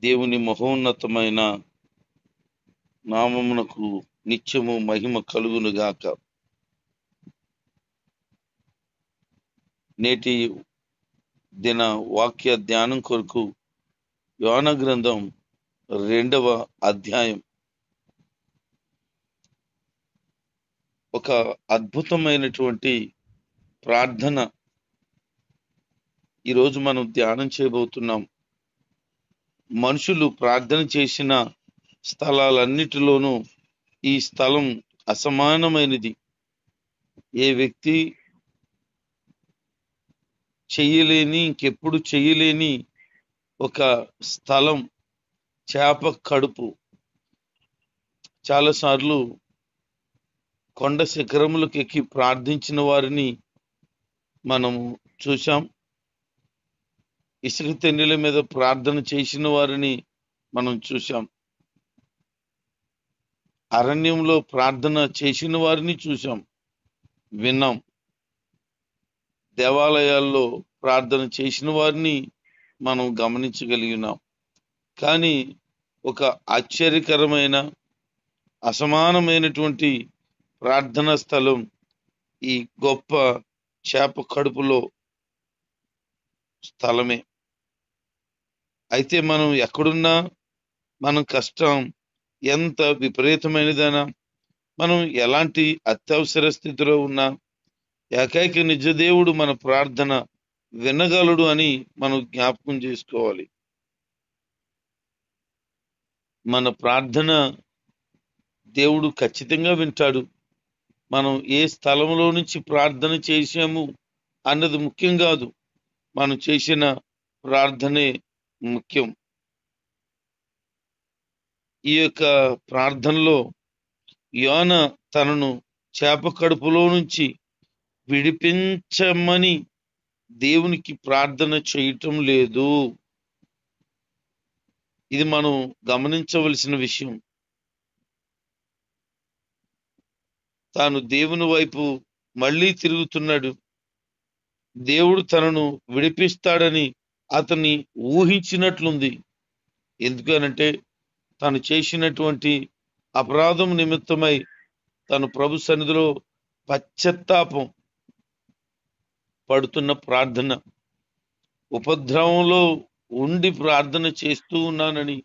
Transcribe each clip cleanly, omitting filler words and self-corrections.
దేవుని మహోన్నతమైన నామమునకు నిత్యము మహిమ కలుగునుగాక. నేటి దిన వాక్య ధ్యానం కొరకు యోన గ్రంథం 2వ అధ్యాయం. ఒక అద్భుతమైనటువంటి ప్రార్థన ఈరోజు మనం ధ్యానం చేయబోతున్నాం. మనుషులు ప్రార్థన చేసిన స్థలాలన్నిటిలోనూ ఈ స్థలం అసమానమైనది. ఏ వ్యక్తి ఇంకెప్పుడు చెయ్యలేని ఒక స్థలం చేప కడుపు. చాలాసార్లు కొండ శిఖరములకు ఎక్కి ప్రార్థించిన వారిని మనము చూశాం. ఇసుక తెన్నెల మీద ప్రార్థన చేసిన వారిని మనం చూశాం. అరణ్యంలో ప్రార్థన చేసిన వారిని చూశాం, విన్నాం. దేవాలయాల్లో ప్రార్థన చేసిన వారిని మనం గమనించగలిగినాం. కానీ ఒక ఆశ్చర్యకరమైన అసమానమైనటువంటి ప్రార్థనా స్థలం ఈ గొప్ప చేప కడుపులో స్థలమే. అయితే మనం ఎక్కడున్నా, మనం కష్టం ఎంత విపరీతమైనదైనా, మనం ఎలాంటి అత్యవసర స్థితిలో ఉన్నా, ఏకైక నిజదేవుడు మన ప్రార్థన వినగలడు అని మనం జ్ఞాపకం చేసుకోవాలి. మన ప్రార్థన దేవుడు ఖచ్చితంగా వింటాడు. మనం ఏ స్థలంలో నుంచి ప్రార్థన చేశాము అన్నది ముఖ్యం కాదు, మనం చేసిన ప్రార్థనే ముఖ్యం. ఈ యొక్క ప్రార్థనలో యోన తనను చేప కడుపులో నుంచి విడిపించమని దేవునికి ప్రార్థన చేయటం లేదు. ఇది మనం గమనించవలసిన విషయం. తాను దేవుని వైపు మళ్ళీ తిరుగుతున్నాడు. దేవుడు తనను విడిపిస్తాడని అతన్ని ఊహించినట్లుంది. ఎందుకనంటే తను చేసినటువంటి అపరాధం నిమిత్తమై తను ప్రభు సన్నిధిలో పశ్చాత్తాపం పడుతున్న ప్రార్థన, ఉపద్రవంలో ఉండి ప్రార్థన చేస్తూ ఉన్నానని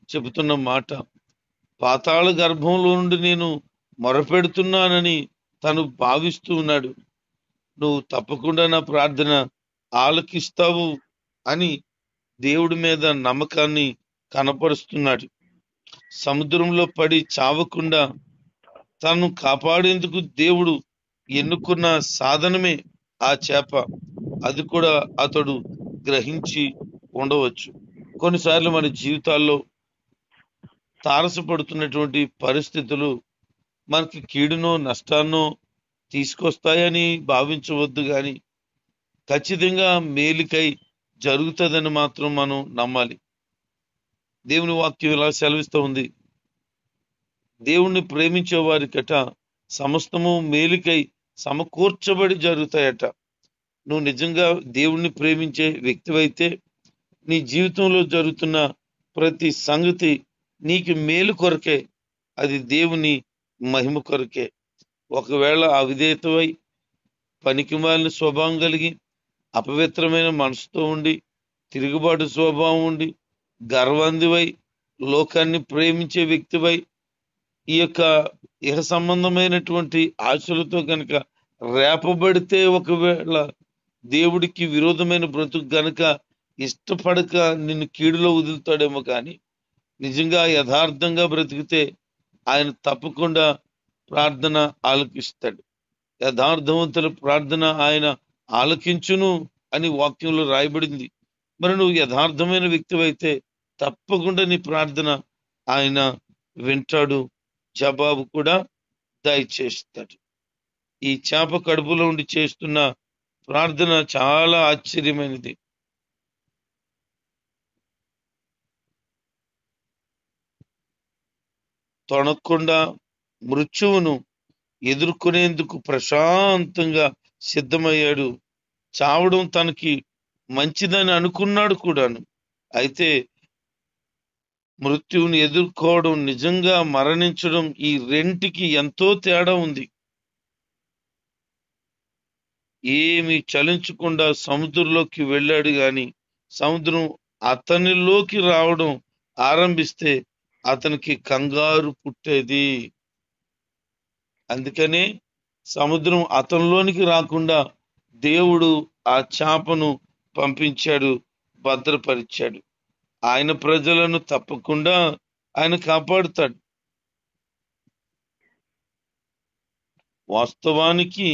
చెబుతున్న మాట, పాతాళ గర్భంలో నుండి నేను మొరపెడుతున్నానని తను భావిస్తూ ఉన్నాడు. నువ్వు తప్పకుండా నా ప్రార్థన ఆలకిస్తావు అని దేవుడి మీద నమ్మకాన్ని కనపరుస్తున్నాడు. సముద్రంలో పడి చావకుండా తను కాపాడేందుకు దేవుడు ఎన్నుకున్న సాధనమే ఆ చేప. అది కూడా అతడు గ్రహించి ఉండవచ్చు. కొన్నిసార్లు మన జీవితాల్లో తారసపడుతున్నటువంటి పరిస్థితులు మనకి కీడునో నష్టాన్నో తీసుకొస్తాయని భావించవద్దు, కానీ ఖచ్చితంగా మేలుకై జరుగుతుందని మాత్రం మనం నమ్మాలి. దేవుని వాక్యం ఇలా సెలవిస్తూ ఉంది, దేవుణ్ణి ప్రేమించే వారికట సమస్తము మేలుకై సమకూర్చబడి జరుగుతాయట. నువ్వు నిజంగా దేవుణ్ణి ప్రేమించే వ్యక్తివైతే నీ జీవితంలో జరుగుతున్న ప్రతి సంగతి నీకు మేలు కొరకే, అది దేవుని మహిమ కొరకే. ఒకవేళ అవిధేయతవై పనికిమాలిన స్వభావం కలిగి అపవిత్రమైన మనసుతో ఉండి తిరుగుబాటు స్వభావం ఉండి గర్వందివై లోకాన్ని ప్రేమించే వ్యక్తివై ఈ యొక్క ఇహ సంబంధమైనటువంటి ఆశలతో కనుక రేపబడితే, ఒకవేళ దేవుడికి విరోధమైన బ్రతుకు గనుక ఇష్టపడక నిన్ను కీడులో వదులుతాడేమో, కానీ నిజంగా యథార్థంగా బ్రతికితే ఆయన తప్పకుండా ప్రార్థన ఆలకిస్తాడు. యథార్థవంతుల ప్రార్థన ఆయన ఆలకించును అని వాక్యంలో రాయబడింది. మరి నువ్వు యథార్థమైన వ్యక్తివైతే తప్పకుండా నీ ప్రార్థన ఆయన వింటాడు, జవాబు కూడా దయచేస్తాడు. ఈ చేప కడుపులో ఉండి చేస్తున్న ప్రార్థన చాలా ఆశ్చర్యమైనది. తొణకుండా మృత్యువును ఎదుర్కొనేందుకు ప్రశాంతంగా సిద్ధమయ్యాడు. చావడం తనకి మంచిదని అనుకున్నాడు కూడాను. అయితే మృత్యువుని ఎదుర్కోవడం, నిజంగా మరణించడం, ఈ రెంటికి ఎంతో తేడా ఉంది. ఏమి చలించకుండా సముద్రంలోకి వెళ్ళాడు గాని సముద్రం అతనిలోకి రావడం ఆరంభిస్తే అతనికి కంగారు పుట్టేది. అందుకనే సముద్రం అతనిలోనికి రాకుండా దేవుడు ఆ చేపను పంపించాడు, భద్రపరిచాడు. ఆయన ప్రజలను తప్పకుండా ఆయన కాపాడుతాడు. వాస్తవానికి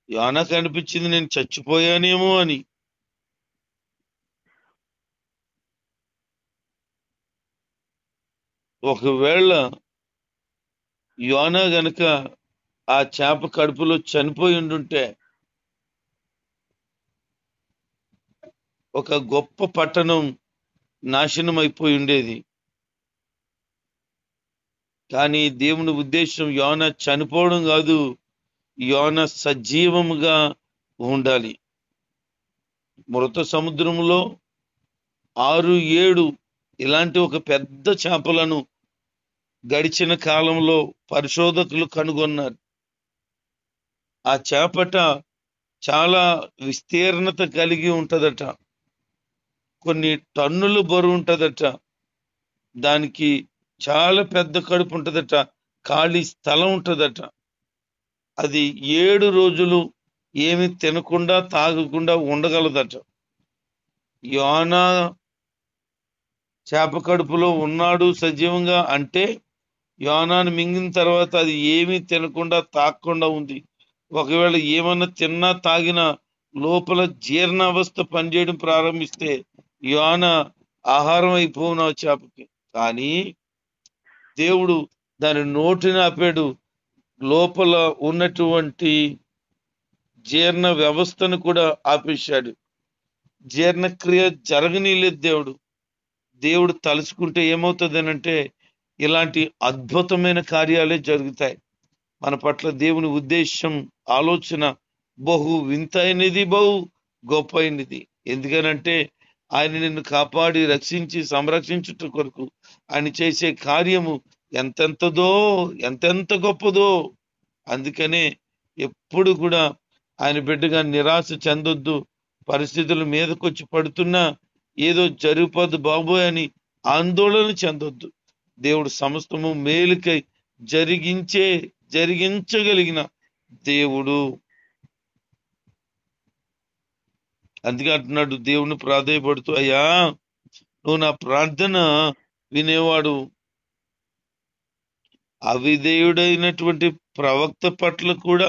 యోనాకు అనిపించింది నేను చచ్చిపోయానేమో అని. ఒకవేళ యోనా గనక ఆ చేప కడుపులో చనిపోయి ఉండుంటే ఒక గొప్ప పట్టణం నాశనం అయిపోయి ఉండేది. కానీ దేవుని ఉద్దేశం యోనా చనిపోవడం కాదు, యోనా సజీవముగా ఉండాలి. మృత సముద్రంలో 6-7 ఇలాంటి ఒక పెద్ద చేపలను గడిచిన కాలంలో పరిశోధకులు కనుగొన్నారు. ఆ చేపట చాలా విస్తీర్ణత కలిగి ఉంటదట, కొన్ని టన్నులు బరువు ఉంటదట, దానికి చాలా పెద్ద కడుపు ఉంటదట, ఖాళీ స్థలం ఉంటదట. అది 7 రోజులు ఏమి తినకుండా తాగకుండా ఉండగలదట. యోనా చేప కడుపులో ఉన్నాడు సజీవంగా అంటే యోనాను మింగిన తర్వాత అది ఏమీ తినకుండా తాగకుండా ఉంది. ఒకవేళ ఏమన్నా తిన్నా తాగినా లోపల జీర్ణావస్థ పనిచేయడం ప్రారంభిస్తే యోనా ఆహారం అయిపోవును ఆ చేపకి. కానీ దేవుడు దాని నోటిని ఆపాడు, లోపల ఉన్నటువంటి జీర్ణ వ్యవస్థను కూడా ఆపేశాడు. జీర్ణక్రియ జరగనీలేదు దేవుడు. దేవుడు తలుచుకుంటే ఏమవుతుందనంటే ఇలాంటి అద్భుతమైన కార్యాలే జరుగుతాయి. మన పట్ల దేవుని ఉద్దేశం, ఆలోచన బహు వింతైనది, బహు గొప్ప అయినది. ఎందుకనంటే ఆయన నిన్ను కాపాడి రక్షించి సంరక్షించుట కొరకు ఆయన చేసే కార్యము ఎంతెంత గొప్పదో. అందుకనే ఎప్పుడు కూడా ఆయన బిడ్డగా నిరాశ చెందొద్దు. పరిస్థితుల మీదకొచ్చి పడుతున్నా ఏదో జరిగిపోద్దు బాబోయ్ అని ఆందోళన చెందొద్దు. దేవుడు సమస్తము మేలుకై జరిగించగలిగిన దేవుడు. అందుకే అంటున్నాడు దేవుని ప్రాధేయపడుతూ, అయ్యా నువ్వు నా ప్రార్థన వినేవాడు. అవిధేయుడైనటువంటి ప్రవక్త పట్ల కూడా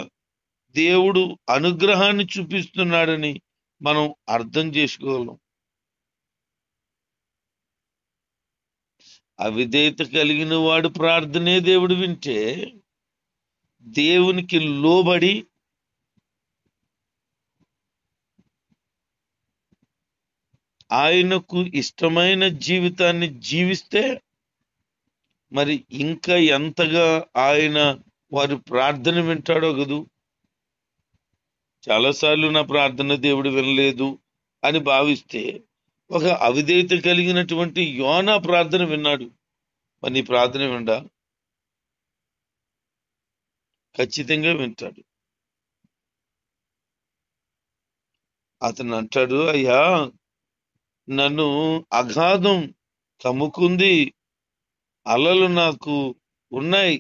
దేవుడు అనుగ్రహాన్ని చూపిస్తున్నాడని మనం అర్థం చేసుకోగలం. అవిధేయత కలిగిన వాడు ప్రార్థనే దేవుడు వింటే, దేవునికి లోబడి ఆయనకు ఇష్టమైన జీవితాన్ని జీవిస్తే మరి ఇంకా ఎంతగా ఆయన వారి ప్రార్థన వింటాడో కదూ. చాలాసార్లు నా ప్రార్థన దేవుడు వినలేదు అని భావిస్తే ఒక అవిధేయత కలిగినటువంటి యోనా ప్రార్థన విన్నాడు. మరి నీ ప్రార్థన విండా? ఖచ్చితంగా వింటాడు. అతను అంటాడు, అయ్యా నన్ను అగాధం కమ్ముకుంది, అలలు నాకు ఉన్నాయి,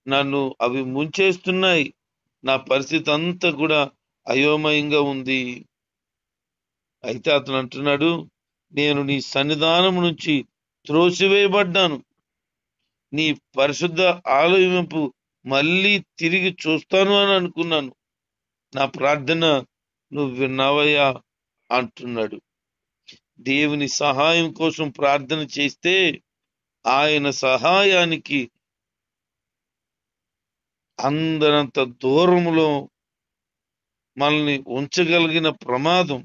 నన్ను అవి ముంచేస్తున్నాయి, నా పరిస్థితి అంతా కూడా అయోమయంగా ఉంది. అయితే అతను అంటున్నాడు, నేను నీ సన్నిధానం నుంచి త్రోసివేయబడ్డాను, నీ పరిశుద్ధ ఆలయంపు మళ్ళీ తిరిగి చూస్తాను అని అనుకున్నాను, నా ప్రార్థన నువ్వు విన్నావయ్యా అంటున్నాడు. దేవుని సహాయం కోసం ప్రార్థన చేస్తే ఆయన సహాయానికి అందరంత దూరంలో మనల్ని ఉంచగలిగిన ప్రమాదం,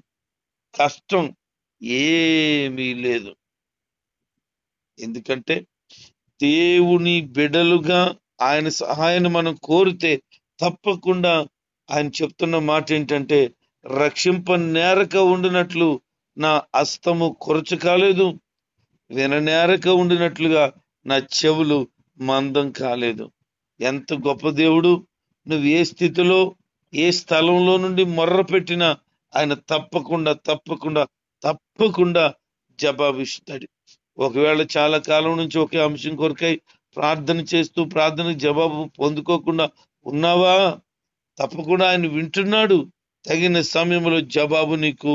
కష్టం ఏమీ లేదు. ఎందుకంటే దేవుని బిడలుగా ఆయన సహాయాన్ని మనం కోరితే తప్పకుండా ఆయన చెప్తున్న మాట ఏంటంటే, రక్షింప నేరక ఉండినట్లు నా హస్తము కొరచ కాలేదు, విననేరక ఉండినట్లుగా నా చెవులు మందం కాలేదు. ఎంత గొప్ప దేవుడు! నువ్వు ఏ స్థితిలో, ఏ స్థలంలో నుండి మొర్ర పెట్టినా ఆయన తప్పకుండా తప్పకుండా తప్పకుండా జవాబిస్తాడు. ఒకవేళ చాలా కాలం నుంచి ఒకే అంశం కొరకై ప్రార్థన చేస్తూ ప్రార్థనకు జవాబు పొందుకోకుండా ఉన్నావా? తప్పకుండా ఆయన వింటున్నాడు. తగిన సమయంలో జవాబు నీకు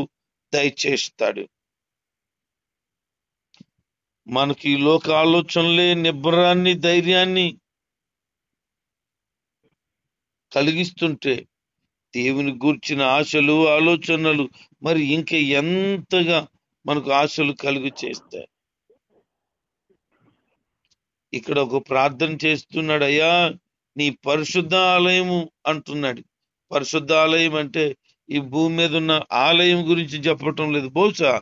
దయచేస్తాడు. మనకి ఈ లోక ఆలోచనలే నిబ్బరాన్ని, ధైర్యాన్ని కలిగిస్తుంటే దేవుని గూర్చిన ఆశలు, ఆలోచనలు మరి ఇంకా ఎంతగా మనకు ఆశలు కలుగు చేస్తాయి. ఇక్కడ ఒక ప్రార్థన చేస్తున్నాడు, అయ్యా నీ పరిశుద్ధ ఆలయము అంటున్నాడు. పరిశుద్ధ ఆలయం అంటే ఈ భూమి మీద ఉన్న ఆలయం గురించి చెప్పటం లేదు, బహుశా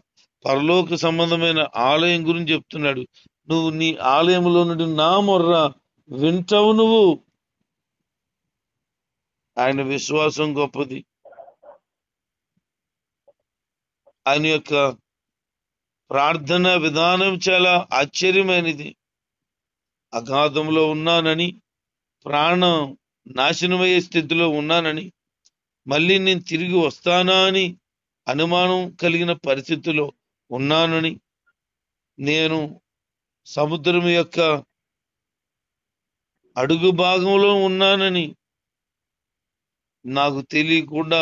పరలోక సంబంధమైన ఆలయం గురించి చెప్తున్నాడు. నువ్వు నీ ఆలయంలో నుండి నా మొర్ర వింటావు. నువ్వు ఆయన విశ్వాసం గొప్పది. ఆయన యొక్క ప్రార్థన విధానం చాలా ఆశ్చర్యమైనది. అగాధంలో ఉన్నానని, ప్రాణం నాశనమయ్యే స్థితిలో ఉన్నానని, మళ్ళీ నేను తిరిగి వస్తానా అని అనుమానం కలిగిన పరిస్థితిలో ఉన్నానని, నేను సముద్రం యొక్క అడుగు భాగంలో ఉన్నానని, నాకు తెలియకుండా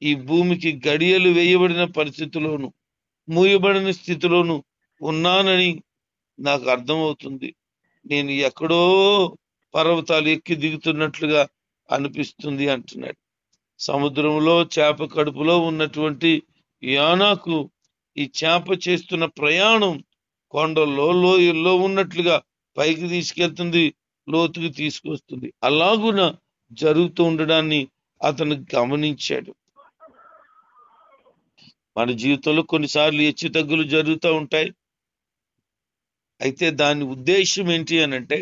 ఈ భూమికి గడియలు వేయబడిన పరిస్థితిలోను, మూయబడిన స్థితిలోను ఉన్నానని నాకు అర్థమవుతుంది. నేను ఎక్కడో పర్వతాలు ఎక్కి దిగుతున్నట్లుగా అనిపిస్తుంది అంటున్నాడు. సముద్రంలో చేప కడుపులో ఉన్నటువంటి యోనాకు ఈ చేప చేస్తున్న ప్రయాణం కొండల్లో, లోయల్లో ఉన్నట్లుగా పైకి తీసుకెళ్తుంది, లోతుకు తీసుకొస్తుంది. అలాగున జరుగుతూ ఉండడాన్ని అతను గమనించాడు. మన జీవితంలో కొన్నిసార్లు హెచ్చు తగ్గులు జరుగుతూ ఉంటాయి. అయితే దాని ఉద్దేశం ఏంటి అని అంటే,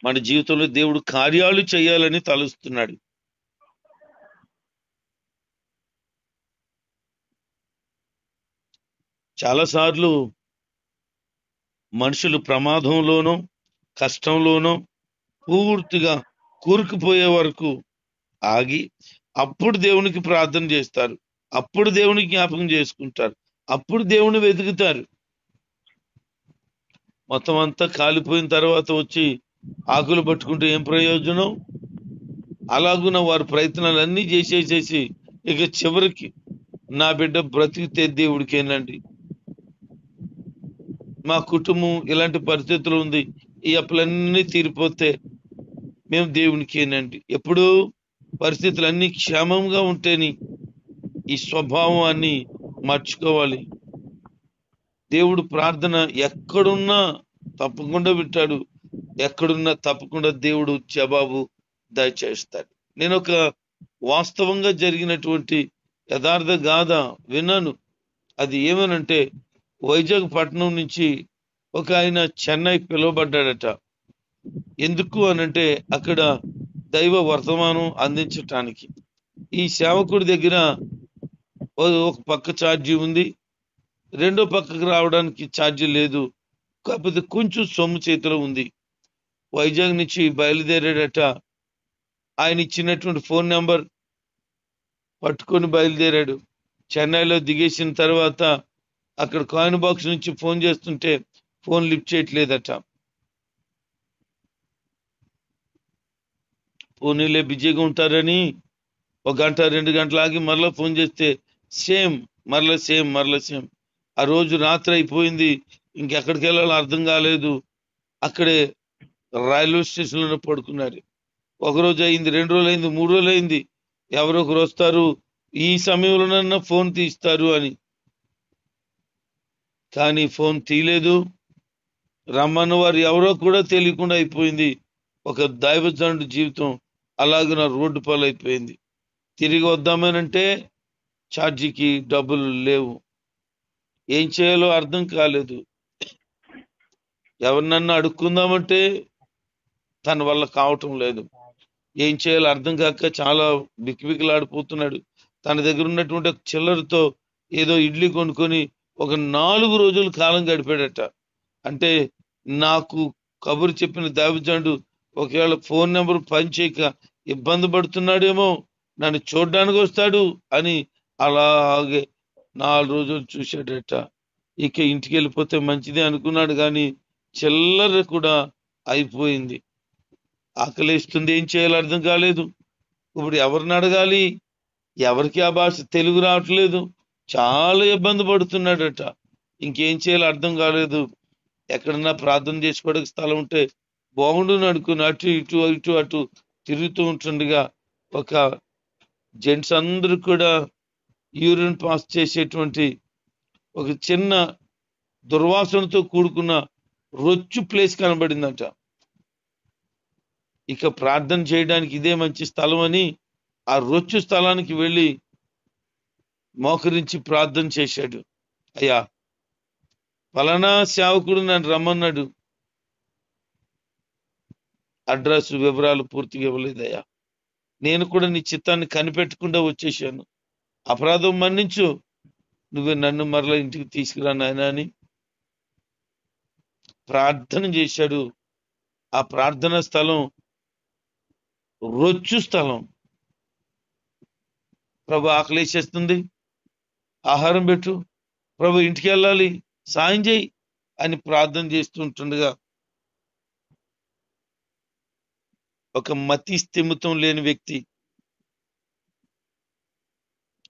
మన జీవితంలో దేవుడు కార్యాలు చేయాలని తలుస్తున్నాడు. చాలాసార్లు మనుషులు ప్రమాదంలోనో కష్టంలోనో పూర్తిగా కూరుకుపోయే వరకు ఆగి అప్పుడు దేవునికి ప్రార్థన చేస్తారు, అప్పుడు దేవునికి జ్ఞాపకం చేసుకుంటారు, అప్పుడు దేవుని వెతుకుతారు. మొత్తం అంతా కాలిపోయిన తర్వాత వచ్చి ఆకులు పట్టుకుంటే ఏం ప్రయోజనం? అలాగున వారు ప్రయత్నాలన్నీ చేసేసేసి ఇక చివరికి నా బిడ్డ బ్రతికితే దేవుడికేనండి, మా కుటుంబం ఇలాంటి పరిస్థితులు ఉంది, ఈ అప్పులన్నీ తీరిపోతే మేము దేవునికేనండి. ఎప్పుడు పరిస్థితులన్నీ క్షేమంగా ఉంటేని ఈ స్వభావాన్ని మార్చుకోవాలి. దేవుడు ప్రార్థన ఎక్కడున్నా తప్పకుండా వింటాడు, ఎక్కడున్నా తప్పకుండా దేవుడు జవాబు దయచేస్తాడు. నేను ఒక వాస్తవంగా జరిగినటువంటి యథార్థ గాథ విన్నాను. అది ఏమనంటే, వైజాగ్ పట్టణం నుంచి ఒక ఆయన చెన్నై పిలువబడ్డాడట. ఎందుకు అనంటే అక్కడ దైవ వర్తమానం అందించటానికి. ఈ సేవకుడి దగ్గర ఒక పక్క ఛార్జీ ఉంది, రెండో పక్కకు రావడానికి ఛార్జీ లేదు, కాకపోతే కొంచెం సొమ్ము చేతిలో ఉంది. వైజాగ్ నుంచి బయలుదేరాడట. ఆయన ఇచ్చినటువంటి ఫోన్ నెంబర్ పట్టుకొని బయలుదేరాడు. చెన్నైలో దిగేసిన తర్వాత అక్కడ కాయిన్ బాక్స్ నుంచి ఫోన్ చేస్తుంటే ఫోన్ లిఫ్ట్ చేయట్లేదట. ఫోన్లే బిజీగా ఉంటారని 1 గంట 2 గంటలు ఆగి మరలా ఫోన్ చేస్తే మరలా సేమ్. ఆ రోజు రాత్రి అయిపోయింది, ఇంకెక్కడికి వెళ్ళాలో అర్థం కాలేదు. అక్కడే రైల్వే స్టేషన్లో పడుకున్నారు. 1 రోజు అయింది, 2 రోజులు అయింది, 3 రోజులు అయింది. ఎవరో ఒకరు వస్తారు, ఈ సమయంలోనన్నా ఫోన్ తీస్తారు అని. కానీ ఫోన్ తీయలేదు. రమ్మన్న వారు ఎవరో కూడా తెలియకుండా అయిపోయింది. ఒక దైవజనుడి జీవితం అలాగే రోడ్డు పాలైపోయింది. తిరిగి వద్దామనంటే ఛార్జీకి డబ్బులు లేవు. ఏం చేయాలో అర్థం కాలేదు. ఎవరినన్నా అడుక్కుందామంటే తన వల్ల కావటం లేదు. ఏం చేయాలో అర్థం కాక చాలా బిక్కిబిక్కిలాడిపోతున్నాడు. తన దగ్గర ఉన్నటువంటి చిల్లరతో ఏదో ఇడ్లీ కొనుక్కొని ఒక 4 రోజులు కాలం గడిపాడట. అంటే నాకు కబురు చెప్పిన దైవజనుడు ఒకవేళ ఫోన్ నెంబర్ పనిచేయక ఇబ్బంది పడుతున్నాడేమో, నన్ను చూడ్డానికి వస్తాడు అని అలాగే 4 రోజులు చూశాడట. ఇక ఇంటికి వెళ్ళిపోతే మంచిదే అనుకున్నాడు, కానీ చిల్లర కూడా అయిపోయింది. ఆకలిస్తుంది, ఏం చేయాలో అర్థం కాలేదు. ఇప్పుడు ఎవరిని అడగాలి? ఎవరికి ఆ భాష తెలుగు రావట్లేదు. చాలా ఇబ్బంది పడుతున్నాడట. ఇంకేం చేయాలో అర్థం కాలేదు. ఎక్కడన్నా ప్రార్థన చేసుకోవడానికి స్థలం ఉంటే బాగుండును అనుకుని అటు ఇటు ఇటు అటు తిరుగుతూ ఉంటుండగా ఒక జెంట్స్ అందరూ కూడా యూరిన్ పాస్ చేసేటువంటి ఒక చిన్న దుర్వాసనతో కూడుకున్న రొచ్చు ప్లేస్ కనబడిందంట. ఇక ప్రార్థన చేయడానికి ఇదే మంచి స్థలం అని ఆ రొచ్చు స్థలానికి వెళ్ళి మోకరించి ప్రార్థన చేశాడు. అయ్యా, ఫలానా సేవకుడు నన్ను రమ్మన్నాడు, అడ్రస్ వివరాలు పూర్తిగా ఇవ్వలేదయ్యా, నేను కూడా నీ చిత్తాన్ని కనిపెట్టకుండా వచ్చేసాను, అపరాధం మన్నించు, నువ్వే నన్ను మరలా ఇంటికి తీసుకురా నాయనా అని ప్రార్థన చేశాడు. ఆ ప్రార్థనా స్థలం రొచ్చు స్థలం. ప్రభు ఆకలేసేస్తుంది, ఆహారం పెట్టు, ప్రభు ఇంటికి వెళ్ళాలి, సాయం చేయి అని ప్రార్థన చేస్తుంటుండగా ఒక మతి స్థిమితం లేని వ్యక్తి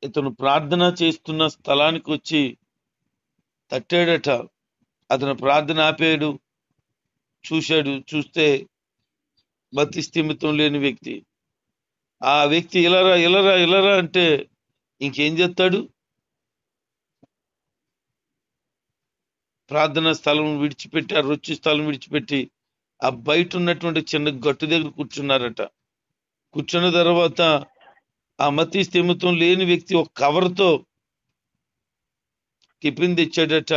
ఇతను ప్రార్థన చేస్తున్న స్థలానికి వచ్చి తట్టాడట. అతను ప్రార్థన ఆపాడు, చూశాడు. చూస్తే మతి స్థిమితం లేని వ్యక్తి. ఆ వ్యక్తి ఇలరా ఇలరా ఇలరా అంటే ఇంకేం చేస్తాడు? ప్రార్థనా స్థలం విడిచిపెట్టి, ఆ రొచ్చు స్థలం విడిచిపెట్టి ఆ బయట ఉన్నటువంటి చిన్న గట్టు దగ్గర కూర్చున్నారట. కూర్చున్న తర్వాత ఆ మతి స్థిమితం లేని వ్యక్తి ఒక కవర్తో టిఫిన్ తెచ్చాడట.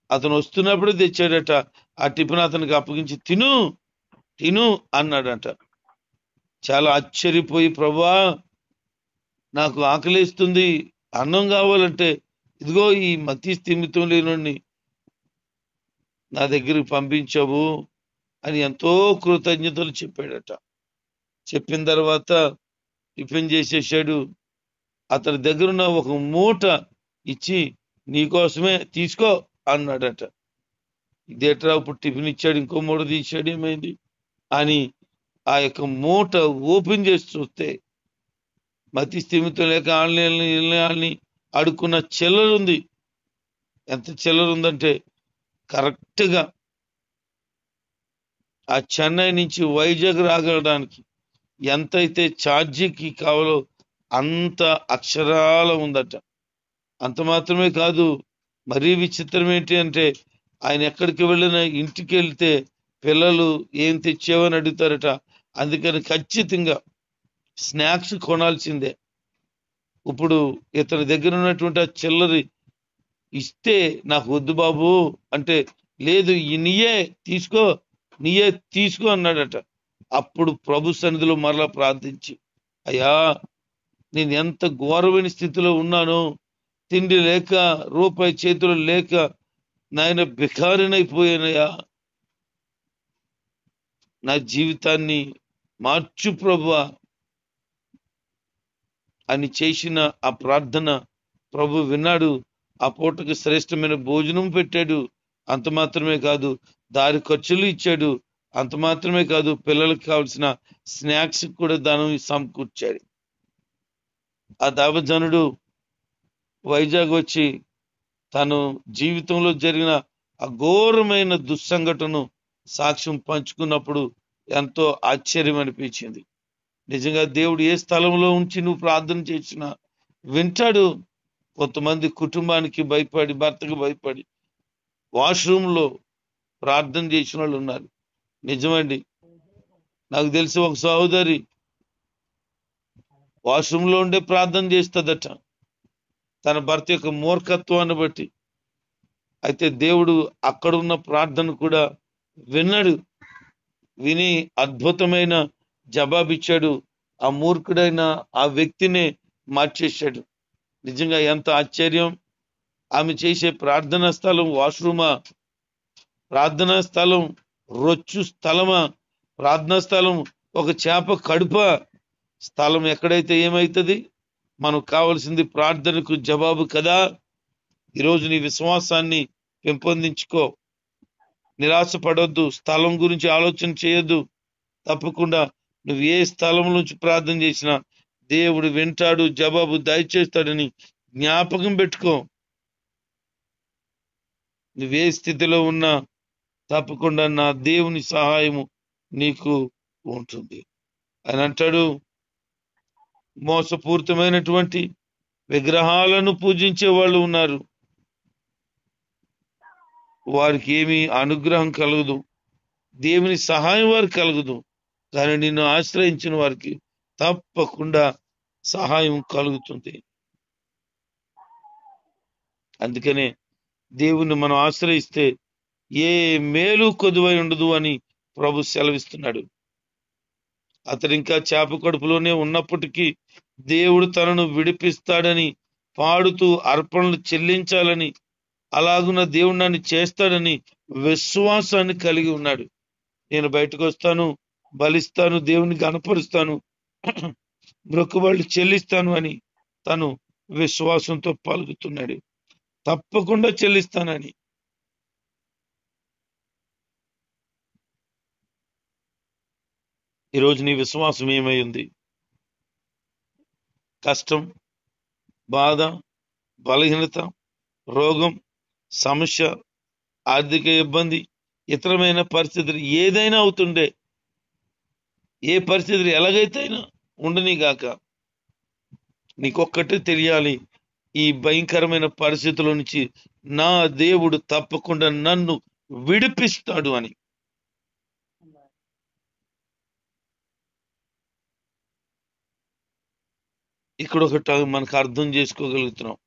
అతను వస్తున్నప్పుడు తెచ్చాడట. ఆ టిఫిన్ అతనికి అప్పగించి తిను తిను అన్నాడట. చాలా ఆశ్చర్యపోయి, ప్రభువా నాకు ఆకలిస్తుంది, అన్నం కావాలంటే ఇదిగో ఈ మతి స్థిమితం లేనోడిని నా దగ్గరికి పంపించావు అని ఎంతో కృతజ్ఞతలు చెప్పాడట. చెప్పిన తర్వాత టిఫిన్ చేసేసాడు. అతని దగ్గరున్న ఒక మూట ఇచ్చి నీకోసమే తీసుకో అన్నాడట. ఇదేట్రా, ఇప్పుడు టిఫిన్ ఇచ్చాడు, ఇంకో మూట తీసాడు, ఏమైంది అని ఆ యొక్క మూట ఓపెన్ చేసి చూస్తే మతి స్థిమితం లేక వాళ్ళని అడుక్కున్న చిల్లర ఉంది. ఎంత చిల్లర ఉందంటే కరెక్ట్ గా ఆ చెన్నై నుంచి వైజాగ్ రాగలడానికి ఎంతైతే ఛార్జీకి కావాలో అంత అక్షరాల ఉందట. అంత మాత్రమే కాదు, మరీ విచిత్రం ఏంటి అంటే ఆయన ఎక్కడికి వెళ్ళినా ఇంటికి వెళ్తే పిల్లలు ఏం తెచ్చావని అడుగుతారట. అందుకని ఖచ్చితంగా స్నాక్స్ కొనాల్సిందే. ఇప్పుడు ఇతని దగ్గర ఉన్నటువంటి ఆ చిల్లరి ఇస్తే నాకు వద్దు బాబు అంటే, లేదు నీయే తీసుకో, నీయే తీసుకో అన్నాడట. అప్పుడు ప్రభు సన్నిధిలో మరలా ప్రార్థించి, అయ్యా నేను ఎంత ఘోరమైన స్థితిలో ఉన్నానో, తిండి లేక రూపాయి చేతులు లేక నాయన బికారినైపోయానయ్యా, నా జీవితాన్ని మార్చు ప్రభువా అని చేసిన ఆ ప్రార్థన ప్రభు విన్నాడు. ఆ పూటకి శ్రేష్టమైన భోజనం పెట్టాడు. అంత మాత్రమే కాదు, దారి ఖర్చులు ఇచ్చాడు. అంత మాత్రమే కాదు, పిల్లలకు కావలసిన స్నాక్స్ కూడా దానం సమకూర్చాడు. ఆ దైవజనుడు వైజాగ్ వచ్చి తను జీవితంలో జరిగిన అఘోరమైన దుస్సంఘటనను సాక్ష్యం పంచుకున్నప్పుడు ఎంతో ఆశ్చర్యం అనిపించింది. నిజంగా దేవుడు ఏ స్థలంలో ఉంచి నువ్వు ప్రార్థన చేసినా వింటాడు. కొంతమంది కుటుంబానికి భయపడి, భర్తకు భయపడి వాష్రూమ్లో ప్రార్థన చేసిన వాళ్ళు ఉన్నారు. నిజమండి, నాకు తెలిసి ఒక సహోదరి వాష్రూమ్లో ఉండే ప్రార్థన చేస్తుందట తన భర్త యొక్క మూర్ఖత్వాన్ని బట్టి. అయితే దేవుడు అక్కడున్న ప్రార్థన కూడా విన్నాడు. విని అద్భుతమైన జవాబిచ్చాడు. ఆ మూర్ఖుడైన ఆ వ్యక్తినే మార్చేశాడు. నిజంగా ఎంత ఆశ్చర్యం! ఆమె చేసే ప్రార్థనా స్థలం వాష్రూమా, ప్రార్థనా స్థలం రొచ్చు స్థలమా, ప్రార్థనా స్థలం ఒక చేప కడుప, స్థలం ఎక్కడైతే ఏమవుతుంది? మనకు కావలసింది ప్రార్థనకు జవాబు కదా. ఈరోజు నీ విశ్వాసాన్ని పెంపొందించుకో, నిరాశ పడొద్దు, స్థలం గురించి ఆలోచన చేయొద్దు. తప్పకుండా నువ్వు ఏ స్థలం నుంచి ప్రార్థన చేసినా దేవుడు వింటాడు, జవాబు దయచేస్తాడని జ్ఞాపకం పెట్టుకో. నువ్వే స్థితిలో ఉన్నా తప్పకుండా నా దేవుని సహాయము నీకు ఉంటుంది. ఆయన అంటాడు, మోసపూరితమైనటువంటి విగ్రహాలను పూజించే వాళ్ళు ఉన్నారు, వారికి ఏమీ అనుగ్రహం కలగదు, దేవుని సహాయం వారికి కలగదు. కానీ నిన్ను ఆశ్రయించిన వారికి తప్పకుండా సహాయం కలుగుతుంది. అందుకనే దేవుని మనం ఆశ్రయిస్తే ఏ మేలు కొదువై ఉండదు అని ప్రభు సెలవిస్తున్నాడు. అతడు ఇంకా చేప కడుపులోనే ఉన్నప్పటికీ దేవుడు తనను విడిపిస్తాడని పాడుతూ అర్పణలు చెల్లించాలని, అలాగున్న దేవుడు నన్ను చేస్తాడని విశ్వాసాన్ని కలిగి ఉన్నాడు. నేను బయటకు వస్తాను, బలిస్తాను, దేవుని గణపరుస్తాను, మొక్కుబడులు చెల్లిస్తాను అని తను విశ్వాసంతో పలుకుతున్నాడు. తప్పకుండా చెల్లిస్తానని. ఈరోజు నీ విశ్వాసం ఏమై ఉంది? కష్టం, బాధ, బలహీనత, రోగం, సమస్య, ఆర్థిక ఇబ్బంది, ఇతరమైన పరిస్థితులు ఏదైనా అవుతుండే, ఏ పరిస్థితులు ఎలాగైతే ఉండని గాక, నీకొక్కటే తెలియాలి, ఈ భయంకరమైన పరిస్థితుల నుంచి నా దేవుడు తప్పకుండా నన్ను విడిపిస్తాడు అని. ఇక్కడ ఒకటి మనకు అర్థం చేసుకోగలుగుతున్నాం.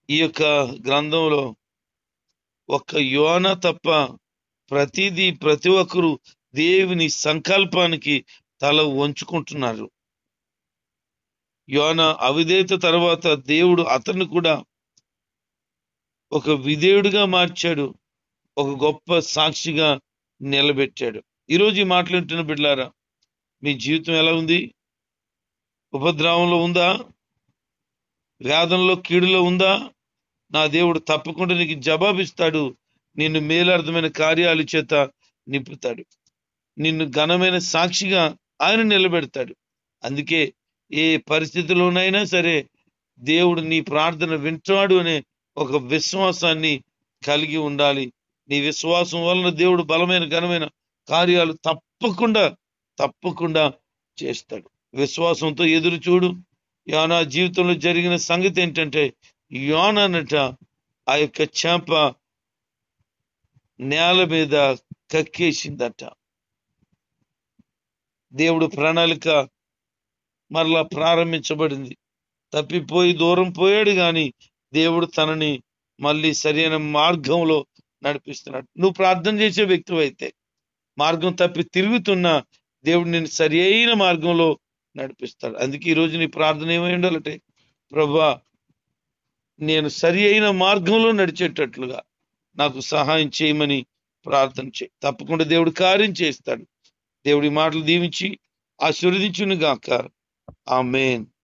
ఈ యొక్క గ్రంథంలో ఒక్క యోనా తప్ప ప్రతి ఒక్కరు దేవుని సంకల్పానికి తల వంచుకుంటున్నారు. యోనా అవిధేయత తర్వాత దేవుడు అతన్ని కూడా ఒక విధేయుడిగా మార్చాడు, ఒక గొప్ప సాక్షిగా నిలబెట్టాడు. ఈరోజు ఈ మాట్లాడుతున్న బిడ్డలారా, మీ జీవితం ఎలా ఉంది? ఉపద్రవంలో ఉందా? వేదనలో, కీడులో ఉందా? నా దేవుడు తప్పకుండా నీకు జవాబిస్తాడు. నిన్ను మేలార్థమైన కార్యాల చేత నింపుతాడు, నిన్ను ఘనమైన సాక్షిగా ఆయన నిలబెడతాడు. అందుకే ఏ పరిస్థితిలోనైనా సరే దేవుడు నీ ప్రార్థన వింటాడు అనే ఒక విశ్వాసాన్ని కలిగి ఉండాలి. నీ విశ్వాసం వలన దేవుడు బలమైన ఘనమైన కార్యాలు తప్పకుండా చేస్తాడు. విశ్వాసంతో ఎదురు చూడు. యోనా జీవితంలో జరిగిన సంగతి ఏంటంటే, యోనానట ఆ యొక్క చేప నేల మీద కక్కేసిందట. దేవుడు ప్రణాళిక మరలా ప్రారంభించబడింది. తప్పిపోయి దూరం పోయాడు, గాని దేవుడు తనని మళ్ళీ సరైన మార్గంలో నడిపిస్తున్నాడు. నువ్వు ప్రార్థన చేసే వ్యక్తి అయితే మార్గం తప్పి తిరుగుతున్నా దేవుడు నిన్ను సరి అయిన మార్గంలో నడిపిస్తాడు. అందుకే ఈరోజు నీ ప్రార్థన ఏమై ఉండాలంటే, ప్రభువా నేను సరి అయిన మార్గంలో నడిచేటట్లుగా నాకు సహాయం చేయమని ప్రార్థన చేయి. తప్పకుండా దేవుడు కార్యం చేస్తాడు. దేవుడి మాటలు దీవించి ఆశీర్వదించును గాక. ఆమేన్.